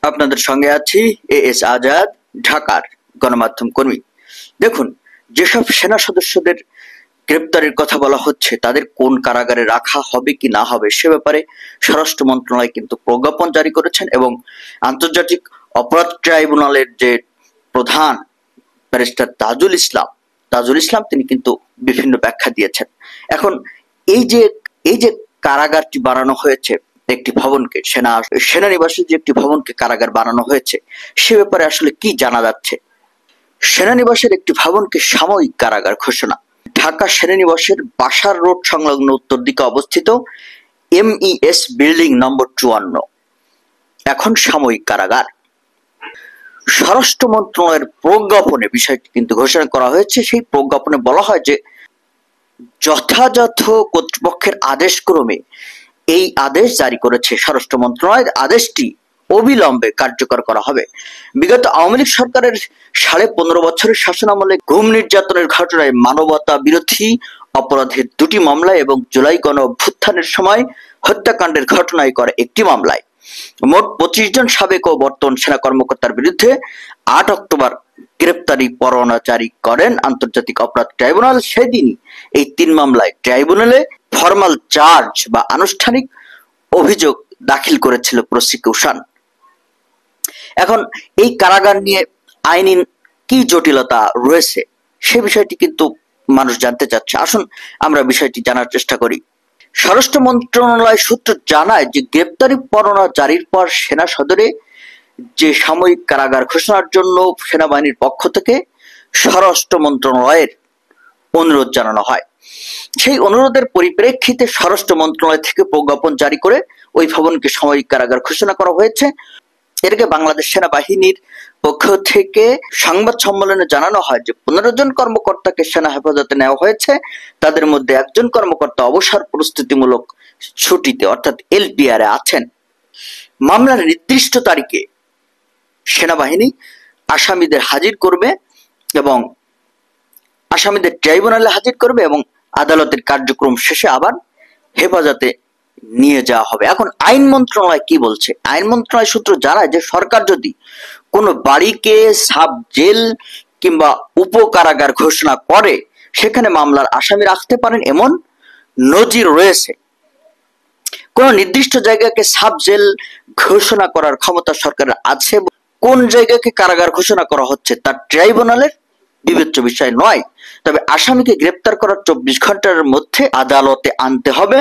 আপনাদের সঙ্গে আছি এএস আজাদ, ঢাকার গণমাধ্যম কর্মী। দেখুন, যেসব সেনা সদস্যদের গ্রেপ্তারের কথা বলা হচ্ছে তাদের কোন কারাগারে রাখা হবে কি না হবে সে ব্যাপারে স্বরাষ্ট্র মন্ত্রণালয় কিন্তু প্রজ্ঞাপন জারি করেছেন এবং আন্তর্জাতিক অপরাধ ট্রাইব্যুনালের যে প্রধান ব্যারিস্টার তাজুল ইসলাম তিনি কিন্তু বিভিন্ন ব্যাখ্যা দিয়েছেন। এখন এই যে কারাগারটি বানানো হয়েছে, একটি ভবনকে সেনানিবাসে যে একটি ভবনকে কারাগার বানানো হয়েছে সে ব্যাপারে আসলে কি জানা যাচ্ছে। সেনানিবাসের একটি ভবনকে সাময়িক কারাগার ঘোষণা। ঢাকা সেনানিবাসের বাসার রোড সংলগ্ন উত্তর দিকে অবস্থিত MES বিল্ডিং নম্বর 54 এখন সাময়িক কারাগার। স্বরাষ্ট্র মন্ত্রণালয়ের প্রজ্ঞাপনে বিষয়টি কিন্তু ঘোষণা করা হয়েছে। সেই প্রজ্ঞাপনে বলা হয় যে যথাযথ কর্তৃপক্ষের আদেশক্রমে এই আদেশ জারি করেছে স্বরাষ্ট্র মন্ত্রণালয়ের। আদেশটি অবিলম্বে কার্যকর করা হবে। বিগত আওয়ামী লীগ সরকারের 15.5 বছরের শাসনামলে গুম নির্যাতনের ঘটনায় মানবতা বিরোধী অপরাধের 2টি মামলায় এবং জুলাই গণ অভ্যুত্থানের সময় হত্যাকাণ্ডের ঘটনায় করে একটি মামলায় মোট 25 জন সাবেক ও বর্তমান সেনা কর্মকর্তার বিরুদ্ধে 8 অক্টোবর গ্রেপ্তারি পরোয়ানা জারি করেন আন্তর্জাতিক অপরাধ ট্রাইব্যুনাল। সেদিনই এই 3 মামলায় ট্রাইব্যুনালে ফরমাল চার্জ বা আনুষ্ঠানিক অভিযোগ দাখিল করেছিল প্রসিকিউশন। এখন এই কারাগার নিয়ে আইনি কি জটিলতা রয়েছে সে বিষয়টি কিন্তু মানুষ জানতে চাচ্ছে। আসুন আমরা বিষয়টি জানার চেষ্টা করি। স্বরাষ্ট্র মন্ত্রণালয় সূত্র জানায় যে গ্রেপ্তারি পরোয়ানা জারির পর সেনা সদরে যে সাময়িক কারাগার ঘোষণার জন্য সেনাবাহিনীর পক্ষ থেকে স্বরাষ্ট্র মন্ত্রণালয়ের অনুরোধ জানানো হয়। সেই অনুরোধের পরিপ্রেক্ষিতে স্বরাষ্ট্র মন্ত্রণালয় থেকে প্রজ্ঞাপন জারি করে ওই ভবনকে সাময়িক কারাগার ঘোষণা করা হয়েছে। এর আগে বাংলাদেশ সেনাবাহিনীর পক্ষ থেকে সংবাদ সম্মেলনে জানানো হয় যে 15 জন কর্মকর্তাকে সেনা হেফাজতে নেওয়া হয়েছে। তাদের মধ্যে একজন কর্মকর্তা অবসর প্রস্তুতিমূলক ছুটিতে অর্থাৎ LPR এ আছেন। মামলার নির্দিষ্ট তারিখে সেনাবাহিনী আসামিদের হাজির করবে এবং আসামিদের ট্রাইব্যুনালে হাজির করবে এবং আদালতের কার্যক্রম শেষে আবার হেফাজতে নিয়ে যাওয়া হবে। এখন আইন মন্ত্রণালয় কি বলছে? আইন মন্ত্রণালয় সূত্র জানায় যে সরকার যদি কোনো বাড়িকে সাব জেল কিংবা উপকারাগার ঘোষণা করে সেখানে মামলার আসামি রাখতে পারেন এমন নজির রয়েছে। কোন নির্দিষ্ট জায়গাকে সাব জেল ঘোষণা করার ক্ষমতা সরকারের আছে। কোন জায়গাকে কারাগার ঘোষণা করা হচ্ছে তা ট্রাইব্যুনালের বিবেচ্য বিষয় নয়। তবে আসামিকে গ্রেপ্তার করার 24 ঘন্টার মধ্যে আদালতে আনতে হবে।